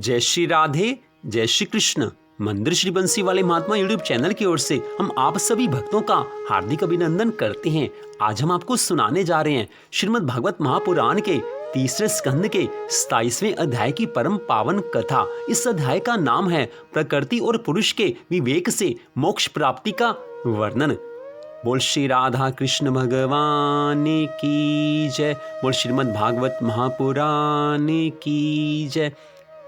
जय श्री राधे, जय श्री कृष्ण। मंदिर श्री बंसी वाले महात्मा यूट्यूब चैनल की ओर से हम आप सभी भक्तों का हार्दिक अभिनंदन करते हैं। आज हम आपको सुनाने जा रहे हैं श्रीमद् भागवत महापुराण के तीसरे स्कंद के 27वें अध्याय की परम पावन कथा। इस अध्याय का नाम है प्रकृति और पुरुष के विवेक से मोक्ष प्राप्ति का वर्णन। बोल श्री राधा कृष्ण भगवान की जय। बोल श्रीमद् भागवत महापुराण की जय।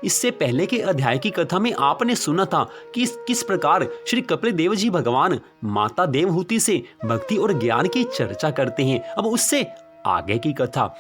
इससे पहले के अध्याय की कथा में आपने सुना था कि किस प्रकार श्री कपिल देव जी भगवान माता देवहूति से भक्ति और ज्ञान की चर्चा करते हैं। अब उससे आगे की कथा।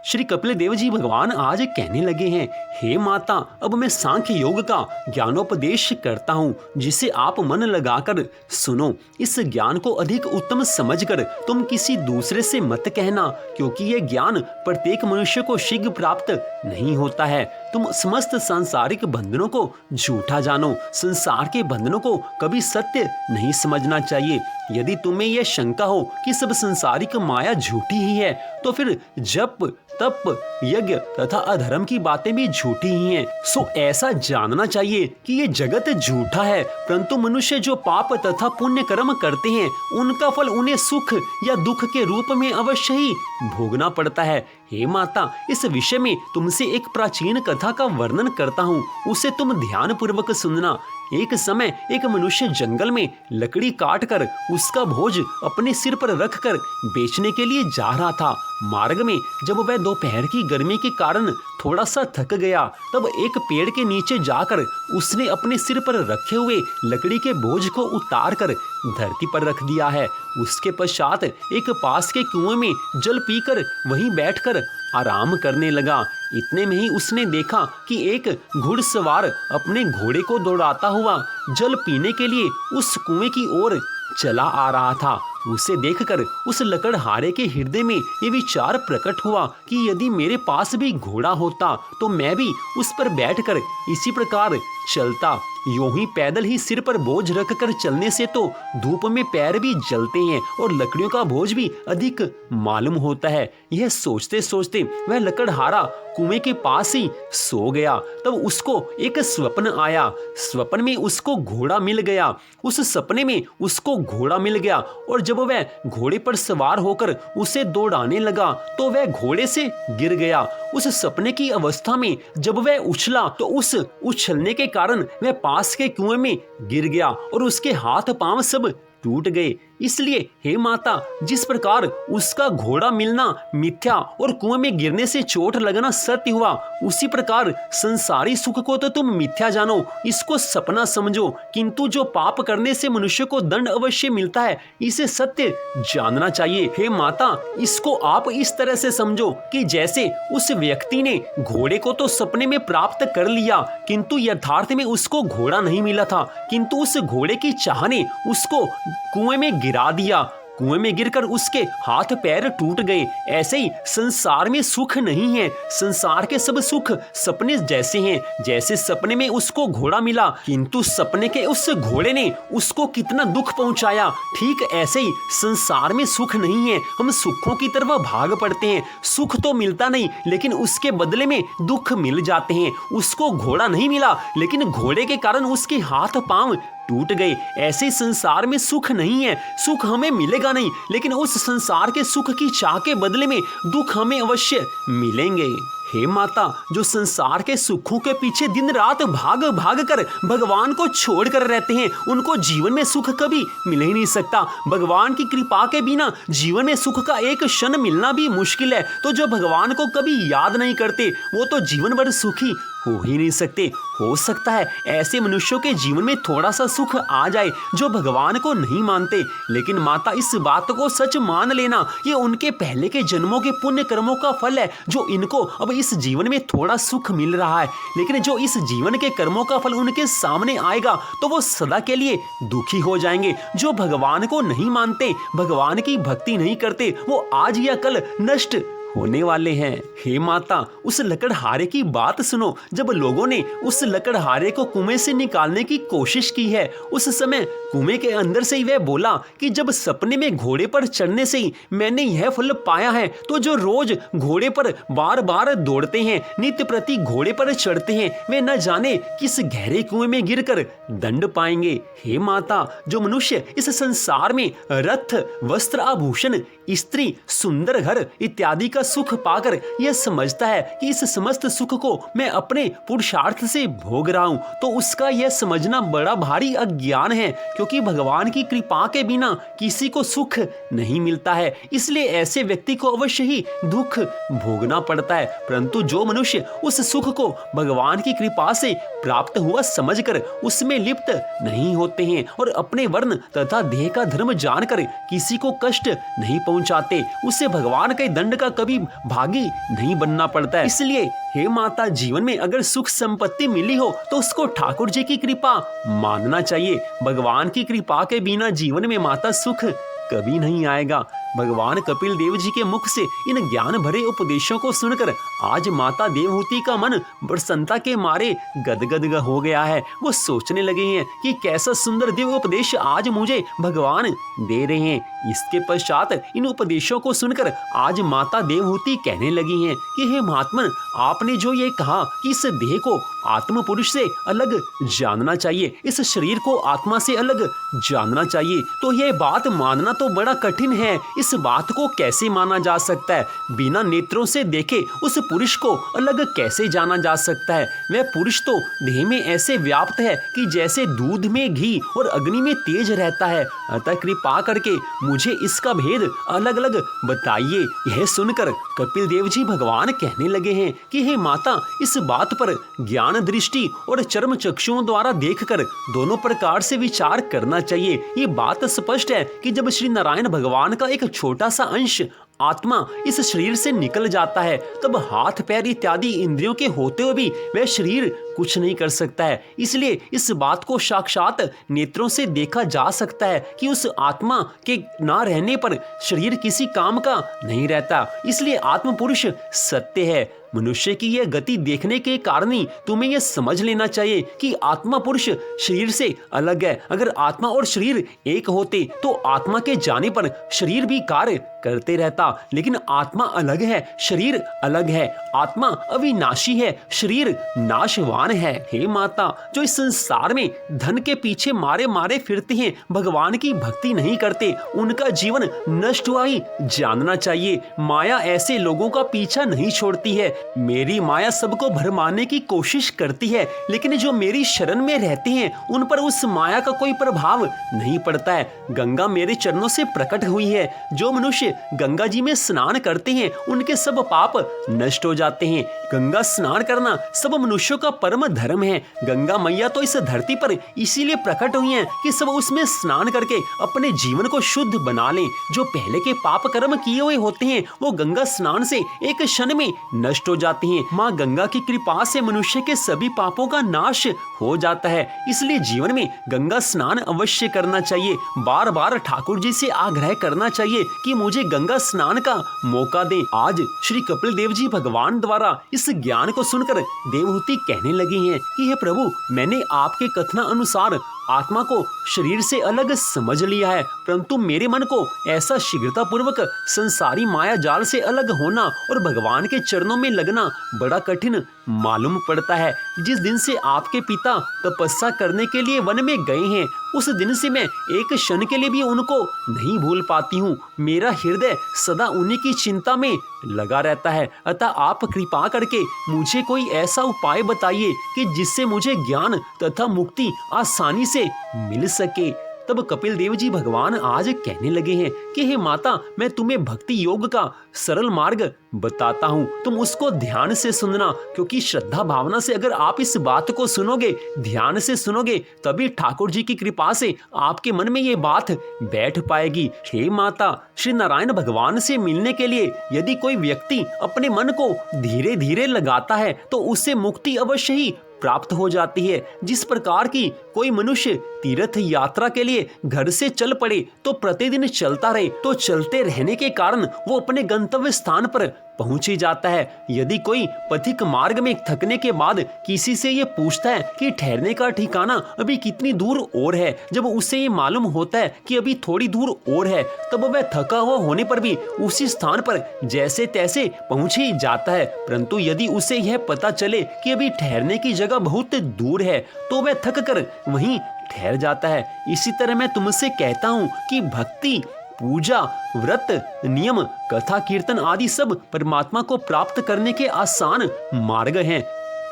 श्री कपिल देव जी भगवान आज कहने लगे हैं, हे माता, अब मैं सांख्य योग का ज्ञानोपदेश करता हूँ, जिसे आप मन लगाकर सुनो। इस ज्ञान को अधिक उत्तम समझकर तुम किसी दूसरे से मत कहना, क्योंकि यह ज्ञान प्रत्येक मनुष्य को शीघ्र प्राप्त नहीं होता है। तुम समस्त सांसारिक बंधनों को झूठा जानो। संसार के बंधनों को कभी सत्य नहीं समझना चाहिए। यदि तुम्हें यह शंका हो कि सब संसारिक माया झूठी ही है, तो फिर जप तप यज्ञ तथा अधर्म की बातें भी झूठी ही हैं। सो ऐसा जानना चाहिए कि ये जगत झूठा है, परंतु मनुष्य जो पाप तथा पुण्य कर्म करते हैं, उनका फल उन्हें सुख या दुख के रूप में अवश्य ही भोगना पड़ता है। हे माता, इस विषय में तुमसे एक प्राचीन कथा का वर्णन करता हूँ, उसे तुम ध्यान पूर्वक सुनना। एक समय एक मनुष्य जंगल में लकड़ी काट कर उसका भोज अपने सिर पर रखकर बेचने के लिए जा रहा था। मार्ग में जब वह दोपहर की गर्मी के कारण थोड़ा सा थक गया, तब एक पेड़ के नीचे जाकर उसने अपने सिर पर रखे हुए लकड़ी के बोझ को उतार कर धरती पर रख दिया है। उसके पश्चात एक पास के कुएं में जल पीकर वहीं बैठकर आराम करने लगा। इतने में ही उसने देखा कि एक घुड़सवार अपने घोड़े को दौड़ाता हुआ जल पीने के लिए उस कुएं की ओर चला आ रहा था। उसे देखकर उस लकड़हारे के हृदय में ये विचार प्रकट हुआ कि यदि मेरे पास भी घोड़ा होता तो मैं भी उस पर बैठकर इसी प्रकार चलता। यूं ही पैदल ही सिर पर बोझ रखकर चलने से तो धूप में पैर भी जलते हैं और लकड़ियों का बोझ भी अधिक मालूम होता है। यह सोचते सोचते वह लकड़हारा कुएं के पास ही सो गया। तब उसको एक स्वप्न आया। स्वप्न में उसको घोड़ा मिल गया। उस सपने में उसको घोड़ा मिल गया और जब वह घोड़े पर सवार होकर उसे दौड़ाने लगा तो वह घोड़े से गिर गया। उस सपने की अवस्था में जब वह उछला तो उस उछलने के कारण वह पास के कुएं में गिर गया और उसके हाथ पांव सब टूट गए। इसलिए हे माता, जिस प्रकार उसका घोड़ा मिलना मिथ्या और कुएं में गिरने से चोट लगना सत्य हुआ, उसी प्रकार संसारी सुख को तो तुम मिथ्या जानो, इसको सपना समझो, किंतु जो पाप करने से मनुष्य को दंड अवश्य मिलता है, इसे सत्य जानना चाहिए। हे माता, इसको आप इस तरह से समझो कि जैसे उस व्यक्ति ने घोड़े को तो सपने में प्राप्त कर लिया, किंतु यथार्थ में उसको घोड़ा नहीं मिला था, किंतु उस घोड़े की चाह ने उसको कुएं में गिरा दिया। कुएं में गिरकर उसके हाथ पैर टूट गए। ऐसे ही संसार में सुख नहीं है। संसार के सब सुख सपने जैसे हैं। जैसे सपने में उसको घोड़ा मिला, किंतु सपने के उस घोड़े ने उसको कितना दुख पहुंचाया, ठीक ऐसे ही संसार में सुख नहीं है। हम सुखों की तरफ भाग पड़ते हैं। सुख तो मिलता नहीं, लेकिन उसके बदले में दुख मिल जाते हैं। उसको घोड़ा नहीं मिला, लेकिन घोड़े के कारण उसके हाथ पांव टूट गए। ऐसे संसार में सुख नहीं है। सुख हमें मिलेगा नहीं, लेकिन उस संसार के सुख की चाह के बदले में दुख हमें अवश्य मिलेंगे। हे माता, जो संसार के सुखों के पीछे दिन रात भाग भाग कर भगवान को छोड़ कर रहते हैं, उनको जीवन में सुख कभी मिल ही नहीं सकता। भगवान की कृपा के बिना जीवन में सुख का एक क्षण मिलना भी मुश्किल है। तो जो भगवान को कभी याद नहीं करते, वो तो जीवन भर सुखी हो ही नहीं सकते। हो सकता है ऐसे मनुष्यों के जीवन में थोड़ा सा सुख आ जाए जो भगवान को नहीं मानते, लेकिन माता, इस बात को सच मान लेना, ये उनके पहले के जन्मों के पुण्य कर्मों का फल है, जो इनको अब इस जीवन में थोड़ा सुख मिल रहा है। लेकिन जो इस जीवन के कर्मों का फल उनके सामने आएगा तो वो सदा के लिए दुखी हो जाएंगे। जो भगवान को नहीं मानते, भगवान की भक्ति नहीं करते, वो आज या कल नष्ट होने वाले हैं। हे माता, उस लकड़हारे की बात सुनो। जब लोगों ने उस लकड़हारे को कुएं से निकालने की कोशिश की है, उस समय कुएं के अंदर से ही वह बोला कि जब सपने में घोड़े पर चढ़ने से ही मैंने यह फल पाया है, तो जो रोज घोड़े पर बार बार दौड़ते हैं, नित्य प्रति घोड़े पर चढ़ते हैं, वे न जाने किस गहरे कुएं में गिरकर दंड पाएंगे। हे माता, जो मनुष्य इस संसार में रथ, वस्त्र, आभूषण, स्त्री, सुंदर घर इत्यादि का सुख पाकर यह समझता है कि इस समस्त सुख को मैं अपने पुरुषार्थ से भोग रहा हूं, तो उसका यह समझना बड़ा भारी अज्ञान है, क्योंकि भगवान की कृपा के बिना किसी को सुख नहीं मिलता है। इसलिए ऐसे व्यक्ति को अवश्य ही दुख भोगना पड़ता है। परंतु जो मनुष्य उस सुख को भगवान की कृपा से प्राप्त हुआ समझकर उसमें लिप्त नहीं होते हैं और अपने वर्ण तथा देह का धर्म जानकर किसी को कष्ट नहीं पहुंचाते, उसे भगवान के दंड का कभी भागी नहीं बनना पड़ता है। इसलिए हे माता, जीवन में अगर सुख संपत्ति मिली हो तो उसको ठाकुर जी की कृपा मानना चाहिए। भगवान की कृपा के बिना जीवन में माता सुख कभी नहीं आएगा। भगवान कपिल देव जी के मुख से इन ज्ञान भरे उपदेशों को सुनकर आज माता देवहूति का मन प्रसन्नता के मारे गदगद हो गया है। वो सोचने लगे हैं कि कैसा सुंदर दिव्य उपदेश आज मुझे भगवान दे रहे हैं। इसके पश्चात इन उपदेशों को सुनकर आज माता देवहूति कहने लगी हैं कि हे महात्मन, आपने जो ये कहा कि इस देह को आत्म पुरुष से अलग जानना चाहिए, इस शरीर को आत्मा से अलग जानना चाहिए, तो यह बात मानना तो बड़ा कठिन है। इस बात को कैसे माना जा सकता है? बिना नेत्रों से देखे उस पुरुष को अलग कैसे जाना जा सकता है? वह पुरुष तो देह में ऐसे व्याप्त है कि जैसे दूध में घी और अग्नि में तेज रहता है। अतः कृपा करके मुझे इसका भेद अलग अलग बताइए। यह सुनकर कपिल देव जी भगवान कहने लगे हैं कि हे माता, इस बात पर ज्ञान दृष्टि और चर्म चक्षुओं द्वारा देखकर दोनों प्रकार से विचार करना चाहिए। ये बात स्पष्ट है कि जब श्री नारायण भगवान का एक छोटा सा अंश आत्मा इस शरीर से निकल जाता है, तब हाथ पैर इत्यादि इंद्रियों के होते हुए भी वह शरीर कुछ नहीं कर सकता है। इसलिए इस बात को साक्षात नेत्रों से देखा जा सकता है कि उस आत्मा के ना रहने पर शरीर किसी काम का नहीं रहता। इसलिए आत्म पुरुष सत्य है। मनुष्य की यह गति देखने के कारण ही तुम्हें यह समझ लेना चाहिए कि आत्मा पुरुष शरीर से अलग है। अगर आत्मा और शरीर एक होते तो आत्मा के जाने पर शरीर भी कार्य करते रहता, लेकिन आत्मा अलग है, शरीर अलग है। आत्मा अविनाशी है, शरीर नाशवान है। हे माता, जो इस संसार में धन के पीछे मारे मारे फिरते हैं, भगवान की भक्ति नहीं करते, उनका जीवन नष्ट हुआ ही जानना चाहिए। माया ऐसे लोगों का पीछा नहीं छोड़ती है। मेरी माया सबको भरमाने की कोशिश करती है, लेकिन जो मेरी शरण में रहते हैं उन पर उस माया का कोई प्रभाव नहीं पड़ता है। गंगा मेरे चरणों से प्रकट हुई है। जो मनुष्य गंगा जी में स्नान करते हैं उनके सब पाप नष्ट हो जाते हैं। गंगा स्नान करना सब मनुष्यों का परम धर्म है। गंगा मैया तो इस धरती पर इसीलिए प्रकट हुई हैं कि सब उसमें स्नान करके अपने जीवन को शुद्ध बना लें। जो पहले के पाप कर्म किए हुए होते हैं वो गंगा स्नान से एक क्षण में नष्ट हो जाते हैं। माँ गंगा की कृपा से मनुष्य के सभी पापों का नाश हो जाता है। इसलिए जीवन में गंगा स्नान अवश्य करना चाहिए। बार बार ठाकुर जी से आग्रह करना चाहिए कि मुझे गंगा स्नान का मौका दें। आज श्री कपिल देव जी भगवान द्वारा इस ज्ञान को सुनकर देवहूति कहने लगी हैं कि हे प्रभु, मैंने आपके कथना अनुसार आत्मा को शरीर से अलग समझ लिया है, परंतु मेरे मन को ऐसा शीघ्रता पूर्वक संसारी माया जाल से अलग होना और भगवान के चरणों में लगना बड़ा कठिन मालूम पड़ता है। जिस दिन से आपके पिता तपस्या करने के लिए वन में गए हैं, उस दिन से मैं एक क्षण के लिए भी उनको नहीं भूल पाती हूँ। मेरा हृदय सदा उन्हीं की चिंता में लगा रहता है। अतः आप कृपा करके मुझे कोई ऐसा उपाय बताइए कि जिससे मुझे ज्ञान तथा मुक्ति आसानी से मिल सके। तब कपिल देव जी भगवान आज कहने लगे हैं कि हे माता, मैं तुम्हें भक्ति योग का सरल मार्ग बताता हूँ, तुम उसको ध्यान से सुनना, क्योंकि श्रद्धा भावना से अगर आप इस बात को सुनोगे, ध्यान से सुनोगे, तभी ठाकुर जी की कृपा से आपके मन में ये बात बैठ पाएगी। हे माता, श्री नारायण भगवान से मिलने के लिए यदि कोई व्यक्ति अपने मन को धीरे धीरे लगाता है तो उससे मुक्ति अवश्य ही प्राप्त हो जाती है। जिस प्रकार की कोई मनुष्य तीर्थ यात्रा के लिए घर से चल पड़े तो प्रतिदिन चलता रहे, तो चलते रहने के कारण वो अपने गंतव्य स्थान पर पहुंच ही जाता है। यदि कोई पथिक मार्ग में थकने के बाद किसी से ये पूछता है कि ठहरने का ठिकाना अभी कितनी दूर और है, जब उसे ये मालूम होता है कि अभी थोड़ी दूर और है, तब वह थका हुआ होने पर भी उसी स्थान पर जैसे तैसे पहुंच ही जाता है। परंतु यदि उसे यह पता चले कि अभी ठहरने की जगह बहुत दूर है, तो वह थक कर वहीं ठहर जाता है। इसी तरह मैं तुमसे कहता हूं कि भक्ति, पूजा, व्रत, नियम, कथा, कीर्तन आदि सब परमात्मा को प्राप्त करने के आसान मार्ग हैं।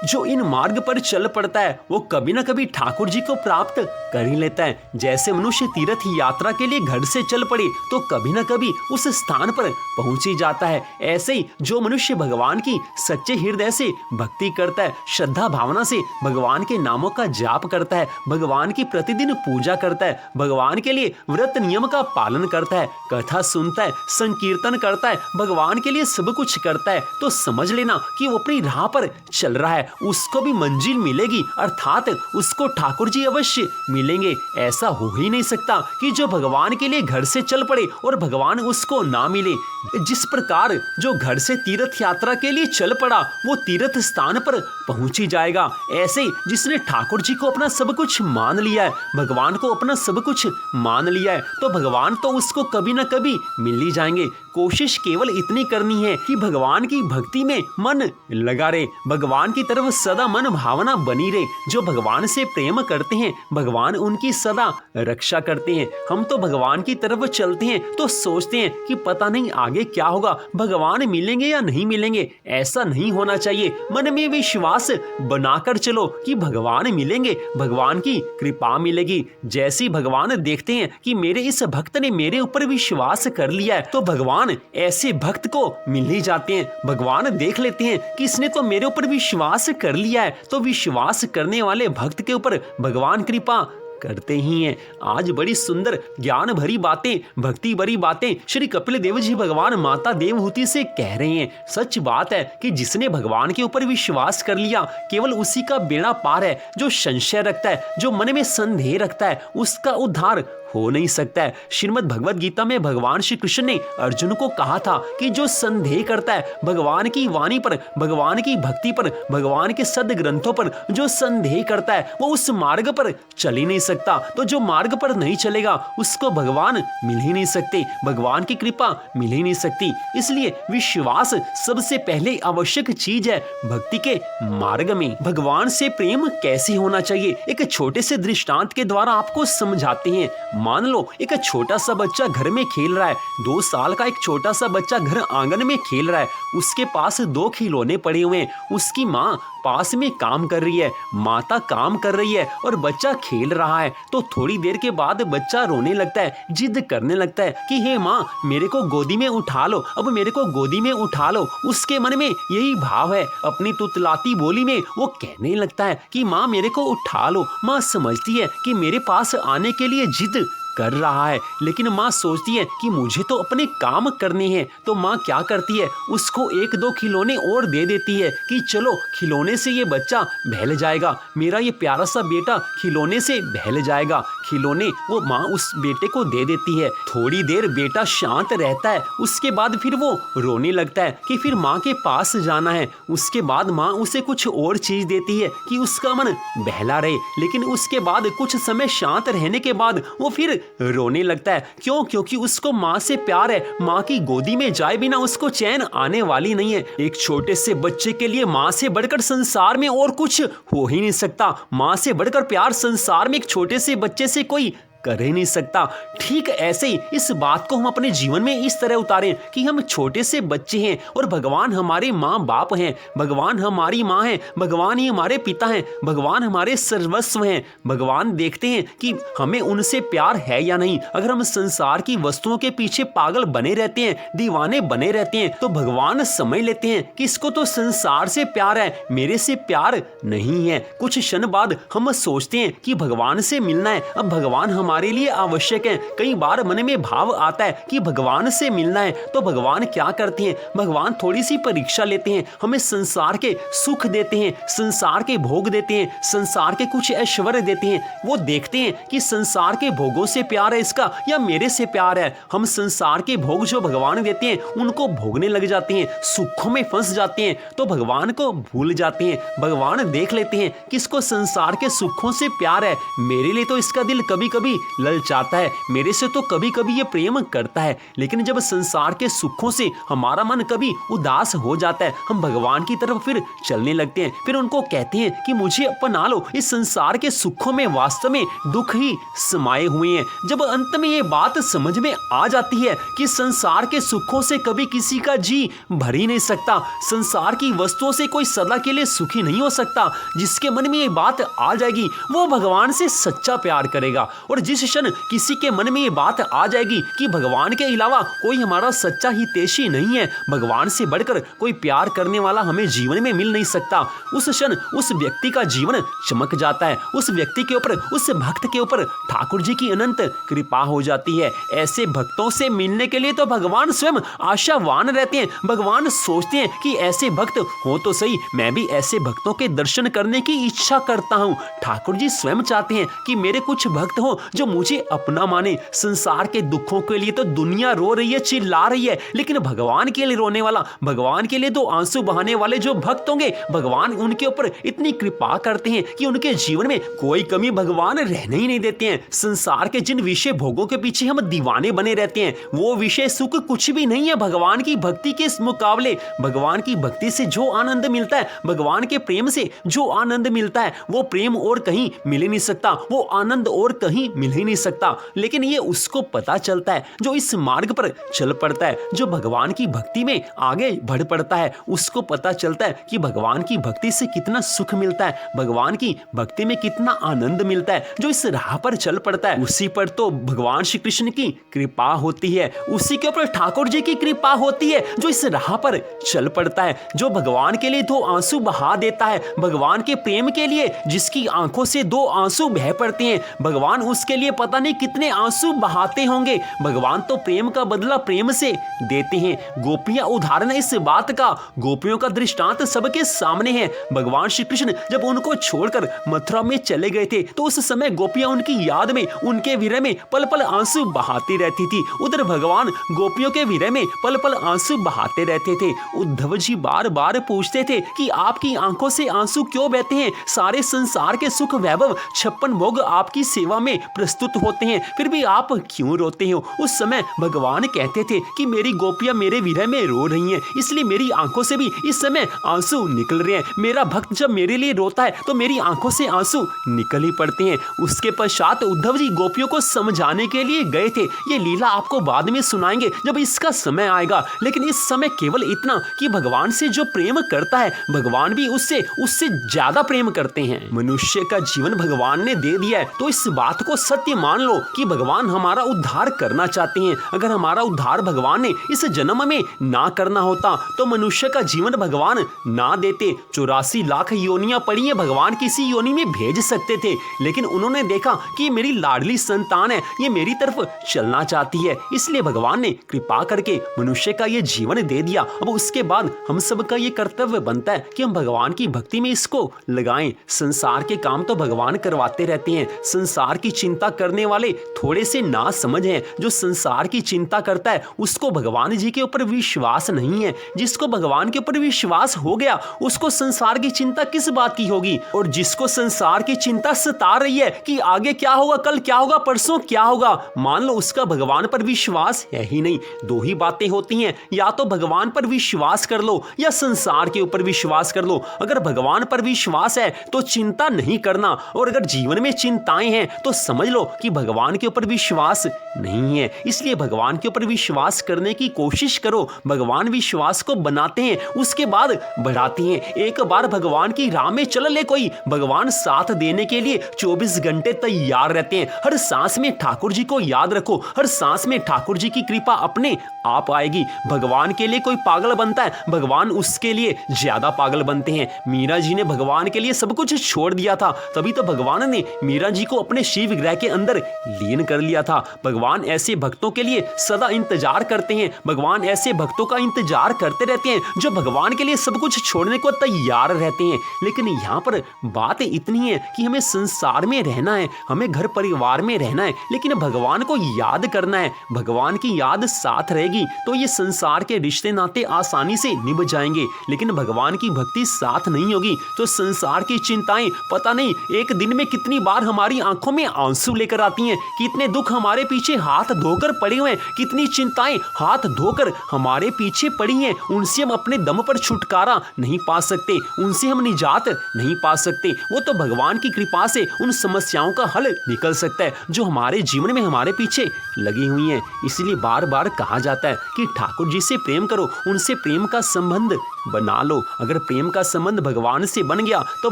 जो इन मार्ग पर चल पड़ता है वो कभी न कभी ठाकुर जी को प्राप्त कर ही लेता है। जैसे मनुष्य तीर्थ यात्रा के लिए घर से चल पड़े तो कभी न कभी उस स्थान पर पहुंच ही जाता है, ऐसे ही जो मनुष्य भगवान की सच्चे हृदय से भक्ति करता है, श्रद्धा भावना से भगवान के नामों का जाप करता है, भगवान की प्रतिदिन पूजा करता है, भगवान के लिए व्रत नियम का पालन करता है, कथा सुनता है, संकीर्तन करता है, भगवान के लिए सब कुछ करता है, तो समझ लेना कि वो अपनी राह पर चल रहा है, उसको भी मंजिल मिलेगी, अर्थात उसको ठाकुर जी अवश्य मिलेंगे। ऐसा हो ही नहीं सकता कि जो भगवान के लिए घर से चल पड़े और भगवान उसको ना मिले। जिस प्रकार जो घर से तीर्थ यात्रा के लिए चल पड़ा वो तीर्थ स्थान पर पहुंच ही जाएगा, ऐसे जिसने ठाकुर जी को अपना सब कुछ मान लिया है, भगवान को अपना सब कुछ मान लिया है, तो भगवान तो उसको कभी ना कभी मिल ही जाएंगे। कोशिश केवल इतनी करनी है कि भगवान की भक्ति में मन लगा रहे, भगवान की तरफ सदा मन भावना बनी रहे। जो भगवान से प्रेम करते हैं भगवान उनकी सदा रक्षा करते हैं। हम तो भगवान की तरफ चलते हैं तो सोचते हैं कि पता नहीं आगे क्या होगा, भगवान मिलेंगे या नहीं मिलेंगे। ऐसा नहीं होना चाहिए। मन में विश्वास बनाकर चलो कि भगवान मिलेंगे, भगवान की कृपा मिलेगी। जैसी भगवान देखते हैं कि मेरे इस भक्त ने मेरे ऊपर विश्वास कर लिया है, तो भगवान ऐसे भक्त को मिल ही जाते हैं। भगवान देख लेते हैं कि इसने तो मेरे ऊपर विश्वास कर लिया है, तो विश्वास करने वाले भक्त के ऊपर भगवान कृपा करते ही हैं। आज बड़ी सुंदर ज्ञान भरी बातें, भक्ति भरी बातें श्री कपिल देव जी भगवान माता देवहूति से कह रहे हैं। सच बात है कि जिसने भगवान के ऊपर विश्वास कर लिया केवल उसी का बेड़ा पार है। जो संशय रखता है, जो मन में संदेह रखता है, उसका उद्धार हो नहीं सकता है। श्रीमद् भगवद गीता में भगवान श्री कृष्ण ने अर्जुन को कहा था कि जो संदेह करता है भगवान की वाणी पर, भगवान की भक्ति पर, भगवान के सद ग्रंथों पर, जो संदेह करता है वो उस मार्ग पर चल ही नहीं सकता। तो जो मार्ग पर नहीं चलेगा उसको भगवान मिल ही नहीं सकते, भगवान की कृपा मिल ही नहीं सकती। इसलिए विश्वास सबसे पहले आवश्यक चीज है भक्ति के मार्ग में। भगवान से प्रेम कैसे होना चाहिए एक छोटे से दृष्टांत के द्वारा आपको समझाते हैं। मान लो एक छोटा सा बच्चा घर में खेल रहा है, 2 साल का एक छोटा सा बच्चा घर आंगन में खेल रहा है, उसके पास 2 खिलौने पड़े हुए हैं, उसकी माँ पास में काम कर रही है, माता काम कर रही है और बच्चा खेल रहा है। तो थोड़ी देर के बाद बच्चा रोने लगता है, जिद करने लगता है कि हे माँ मेरे को गोदी में उठा लो, अब मेरे को गोदी में उठा लो। उसके मन में यही भाव है। अपनी तुतलाती बोली में वो कहने लगता है कि माँ मेरे को उठा लो। माँ समझती है कि मेरे पास आने के लिए जिद कर रहा है, लेकिन माँ सोचती है कि मुझे तो अपने काम करने हैं। तो माँ क्या करती है, उसको 1-2 खिलौने और दे देती है कि चलो खिलौने से ये बच्चा बहल जाएगा, मेरा ये प्यारा सा बेटा खिलौने से बहल जाएगा। खिलौने वो माँ उस बेटे को दे देती है। थोड़ी देर बेटा शांत रहता है, उसके बाद फिर वो रोने लगता है कि फिर माँ के पास जाना है। उसके बाद माँ उसे कुछ और चीज देती है कि उसका मन बहला रहे, लेकिन उसके बाद कुछ समय शांत रहने के बाद वो फिर रोने लगता है। क्यों? क्योंकि उसको माँ से प्यार है। माँ की गोदी में जाए बिना उसको चैन आने वाली नहीं है। एक छोटे से बच्चे के लिए माँ से बढ़कर संसार में और कुछ हो ही नहीं सकता। माँ से बढ़कर प्यार संसार में एक छोटे से बच्चे से कोई कर ही नहीं सकता। ठीक ऐसे ही इस बात को हम अपने जीवन में इस तरह उतारें कि हम छोटे से बच्चे हैं और भगवान हमारे माँ बाप हैं, भगवान हमारी माँ है, भगवान ही हमारे पिता हैं, भगवान हमारे सर्वस्व हैं। भगवान देखते हैं कि हमें उनसे प्यार है या नहीं। अगर हम संसार की वस्तुओं के पीछे पागल बने रहते हैं, दीवाने बने रहते हैं, तो भगवान समझ लेते हैं कि इसको तो संसार से प्यार है, मेरे से प्यार नहीं है। कुछ क्षण बाद हम सोचते हैं कि भगवान से मिलना है। अब भगवान हमारे लिए आवश्यक हैं। कई बार मन में भाव आता है कि भगवान से मिलना है, तो भगवान क्या करते हैं, भगवान थोड़ी सी परीक्षा लेते हैं, हमें संसार के सुख देते हैं, संसार के भोग देते हैं, संसार के कुछ ऐश्वर्य देते हैं। वो देखते हैं कि संसार के भोगों से प्यार है इसका या मेरे से प्यार है। हम संसार के भोग जो भगवान देते हैं उनको भोगने लग जाते हैं, सुखों में फंस जाते हैं, तो भगवान को भूल जाते हैं। भगवान देख लेते हैं किसको संसार के सुखों से प्यार है, मेरे लिए तो इसका दिल कभी कभी ललचाता है, मेरे से तो कभी कभी ये प्रेम करता है। लेकिन जब संसार के सुखों से हमारा मन कभी उदास हो जाता है, हम भगवान की तरफ फिर चलने लगते हैं, फिर उनको कहते हैं कि मुझे अपना लो। इस संसार के सुखों में वास्तव में दुख ही समाये हुए हैं। जब अंत में ये बात समझ में आ जाती है कि संसार के सुखों से कभी किसी का जी भर ही नहीं सकता, संसार की वस्तुओं से कोई सदा के लिए सुखी नहीं हो सकता, जिसके मन में ये बात आ जाएगी वो भगवान से सच्चा प्यार करेगा। और जिस क्षण किसी के मन में ये बात आ जाएगी कि भगवान के अलावा कोई हमारा सच्चा हितैषी नहीं है, भगवान से बढ़कर कोई प्यार करने वाला हमें जीवन में मिल नहीं सकता, उस क्षण उस व्यक्ति का जीवन चमक जाता है। उस व्यक्ति के ऊपर, उस भक्त के ऊपर ठाकुर जी की अनंत कृपा हो जाती है। ऐसे भक्तों से मिलने के लिए तो भगवान स्वयं आशावान रहते हैं। भगवान सोचते हैं कि ऐसे भक्त हो तो सही, मैं भी ऐसे भक्तों के दर्शन करने की इच्छा करता हूँ। ठाकुर जी स्वयं चाहते हैं कि मेरे कुछ भक्त हो जो मुझे अपना माने। संसार के दुखों के लिए तो दुनिया रो रही है, चिल्ला रही है, लेकिन भगवान के लिए रोने वाला, भगवान के लिए दो आंसू बहाने वाले जो भक्त होंगे, भगवान उनके ऊपर इतनी कृपा करते हैं कि उनके जीवन में कोई कमी भगवान रहने ही नहीं देते हैं। संसार के जिन विषय भोगों के पीछे हम दीवाने बने रहते हैं, वो विषय सुख कुछ भी नहीं है भगवान की भक्ति के मुकाबले। भगवान की भक्ति से जो आनंद मिलता है, भगवान के प्रेम से जो आनंद मिलता है, वो प्रेम और कहीं मिल ही नहीं सकता, वो आनंद और कहीं मिल ही नहीं सकता। लेकिन ये उसको पता चलता है जो इस मार्ग पर चल पड़ता है, जो भगवान की भक्ति में आगे बढ़ पड़ता है, उसको पता चलता है कि भगवान की भक्ति से कितना सुख मिलता है, भगवान की भक्ति में कितना आनंद मिलता है। जो इस राह पर चल पड़ता है उसी पर तो भगवान श्री कृष्ण की कृपा होती है, उसी के ऊपर ठाकुर जी की कृपा होती है। जो इस राह पर चल पड़ता है, जो भगवान के लिए दो आंसू बहा देता है, भगवान के प्रेम के लिए जिसकी आंखों से दो आंसू बह पड़ते हैं, भगवान उसके लिए पता नहीं कितने आंसू बहाते होंगे। भगवान तो प्रेम का बदला प्रेम से देते हैं। गोपियां उदाहरण है इस बात का, गोपियों का दृष्टांत सबके सामने है। भगवान श्री कृष्ण जब उनको छोड़कर मथुरा में चले गए थे, तो उस समय गोपियां उनकी याद में, उनके विरह में पल पल आंसू बहाती रहती थी। उधर भगवान गोपियों के विरह में पल पल आंसू बहाते रहते थे। उद्धव जी बार बार पूछते थे कि आपकी आंखों से आंसू क्यों बहते हैं? सारे संसार के सुख वैभव 56 भोग आपकी सेवा में प्रस्तुत होते हैं, फिर भी आप क्यों रोते हो? उस समय भगवान कहते थे कि मेरी गोपियां मेरे विरह में रो रही हैं, इसलिए मेरी आंखों से भी इस समय आंसू निकल रहे हैं। मेरा भक्त जब मेरे लिए रोता है तो मेरी आंखों से आंसू निकल ही पड़ते हैं। उसके पश्चात उद्धव जी गोपियों को समझाने के लिए गए थे। ये लीला आपको बाद में सुनाएंगे जब इसका समय आएगा, लेकिन इस समय केवल इतना कि भगवान से जो प्रेम करता है, भगवान भी उससे ज्यादा प्रेम करते हैं। मनुष्य का जीवन भगवान ने दे दिया है, तो इस बात को सत्य मान लो कि भगवान हमारा उद्धार करना चाहते हैं। अगर हमारा उद्धार भगवान ने इस जन्म में ना करना होता तो मनुष्य का जीवन भगवान ना देते। 84 लाख योनियां पड़ी है, भगवान किसी योनि में भेज सकते थे, लेकिन उन्होंने देखा कि मेरी लाडली संतान है, ये मेरी तरफ चलना चाहती है, इसलिए भगवान ने कृपा करके मनुष्य का ये जीवन दे दिया। अब उसके बाद हम सबका ये कर्तव्य बनता है कि हम भगवान की भक्ति में इसको लगाएं। संसार के काम तो भगवान करवाते रहते हैं। संसार की चिंता करने वाले थोड़े से ना समझ हैं। जो संसार की चिंता करता है उसको भगवान जी के ऊपर विश्वास नहीं है। जिसको भगवान के ऊपर विश्वास हो गया उसको संसार की चिंता किस बात की होगी? और जिसको संसार की चिंता सता रही है कि आगे क्या होगा, कल क्या होगा, परसों क्या होगा, मान लो उसका भगवान पर विश्वास है ही नहीं। दो ही बातें होती हैं, या तो भगवान पर विश्वास कर लो या संसार के ऊपर विश्वास कर लो। अगर भगवान पर विश्वास है तो चिंता नहीं करना, और अगर जीवन में चिंताएं हैं तो समझ लो कि भगवान के ऊपर विश्वास नहीं है। इसलिए भगवान के ऊपर विश्वास करने की कोशिश करो। भगवान विश्वास को बनाते हैं, उसके बाद बढ़ाते हैं। एक बार भगवान की राह में चल ले कोई, भगवान साथ देने के लिए 24 घंटे तैयार रहते हैं। हर सांस में ठाकुर जी को याद रखो, हर सांस में ठाकुर जी की कृपा अपने आप आएगी। भगवान के लिए कोई पागल बनता है, भगवान उसके लिए ज्यादा पागल बनते हैं। मीरा जी ने भगवान के लिए सब कुछ छोड़ दिया था, तभी तो भगवान ने मीरा जी को अपने शिव विग्रह के अंदर लीन कर लिया था। भगवान ऐसे भक्तों के लिए सदा इंतजार करते हैं। भगवान ऐसे भक्तों का इंतजार करते रहते हैं जो भगवान के लिए सब कुछ छोड़ने को तैयार रहते हैं। लेकिन यहाँ पर बात इतनी है कि हमें संसार में रहना है, हमें घर परिवार में रहना है, लेकिन भगवान को याद करना है। भगवान की याद साथ रहेगी तो ये संसार के रिश्ते नाते आसानी से निभ जाएंगे। लेकिन भगवान की भक्ति साथ नहीं होगी तो संसार की चिंताएं पता नहीं एक दिन में कितनी बार हमारी आंखों में आंसू लेकर आती हैं, कितने दुख हमारे पीछे हाथ धोकर पड़े हुए हैं, कितनी चिंताएं हाथ धोकर हमारे पीछे पड़ी हैं। उनसे हम अपने दम पर छुटकारा नहीं पा सकते, उनसे हम निजात नहीं पा सकते। वो तो भगवान की कृपा से उन समस्याओं का हल निकल सकता है जो हमारे जीवन में हमारे पीछे लगी हुई हैं। इसलिए बार बार कहा जाता है कि ठाकुर जी से प्रेम करो, उनसे प्रेम का संबंध बना लो। अगर प्रेम का संबंध भगवान से बन गया तो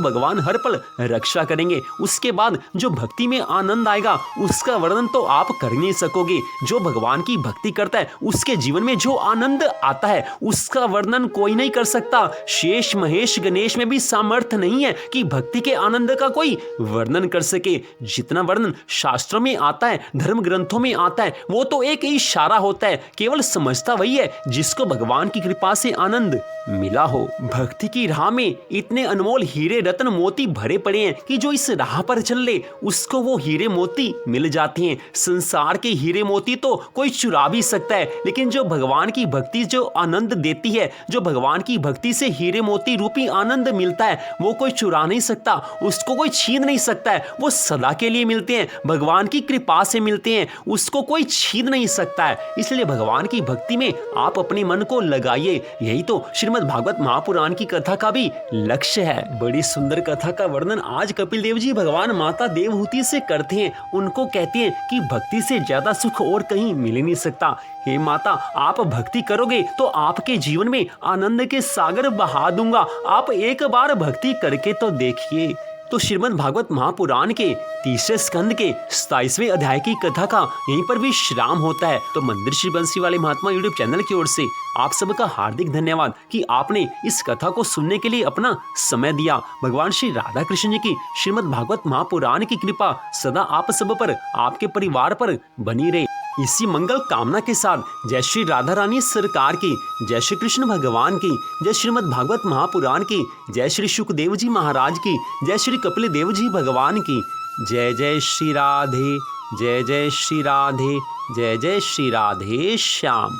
भगवान हर पल रक्षा करेंगे। उसके बाद जो भक्ति में आनंद आएगा उसका वर्णन तो आप कर नहीं सकोगे। जो भगवान की भक्ति करता है उसके जीवन में जो आनंद आता है उसका वर्णन कोई नहीं कर सकता। शेष महेश गणेश में भी सामर्थ्य नहीं है कि भक्ति के आनंद का कोई वर्णन कर सके। जितना वर्णन शास्त्रों में आता है, धर्म ग्रंथों में आता है, वो तो एक इशारा होता है। केवल समझता वही है जिसको भगवान की कृपा से आनंद मिला हो। भक्ति की राह में इतने अनमोल हीरे रत्न मोती भरे पड़े हैं कि जो इस राह पर चल ले उसको वो हीरे मोती मिल जाते हैं। संसार के हीरे मोती तो कोई चुरा भी सकता है, लेकिन जो भगवान की भक्ति जो आनंद देती है, जो भगवान की भक्ति से हीरे मोती रूपी आनंद मिलता है, वो कोई चुरा नहीं सकता, उसको कोई छीन नहीं सकता है। वो सदा के लिए मिलते हैं, भगवान की कृपा से मिलते हैं, उसको कोई छीन नहीं सकता है। इसलिए भगवान की भक्ति में आप अपने मन को लगाइए। यही तो श्रीमद् भागवत महापुराण की कथा का भी लक्ष्य है। बड़ी सुंदर कथा का वर्णन आज कपिल देव जी भगवान माता देवहूति से करते हैं। उनको कहते हैं कि भक्ति से ज्यादा सुख और कहीं मिल ही नहीं सकता। हे माता, आप भक्ति करोगे तो आपके जीवन में आनंद के सागर बहा दूंगा। आप एक बार भक्ति करके तो देखिए। तो श्रीमद् भागवत महापुराण के तीसरे स्कंद के 27वें अध्याय की कथा का यहीं पर भी विश्राम होता है। तो मंदिर श्री बंसी वाले महात्मा यूट्यूब चैनल की ओर से आप सबका हार्दिक धन्यवाद कि आपने इस कथा को सुनने के लिए अपना समय दिया। भगवान श्री राधा कृष्ण जी की श्रीमद् भागवत महापुराण की कृपा सदा आप सब पर, आपके परिवार पर बनी रहे। इसी मंगल कामना के साथ जय श्री राधा रानी सरकार की, जय श्री कृष्ण भगवान की, जय श्रीमद् भागवत महापुराण की, जय श्री शुकदेव जी महाराज की, जय श्री कपिल देव जी भगवान की। जय जय श्री राधे, जय जय श्री राधे, जय जय श्री राधे श्याम।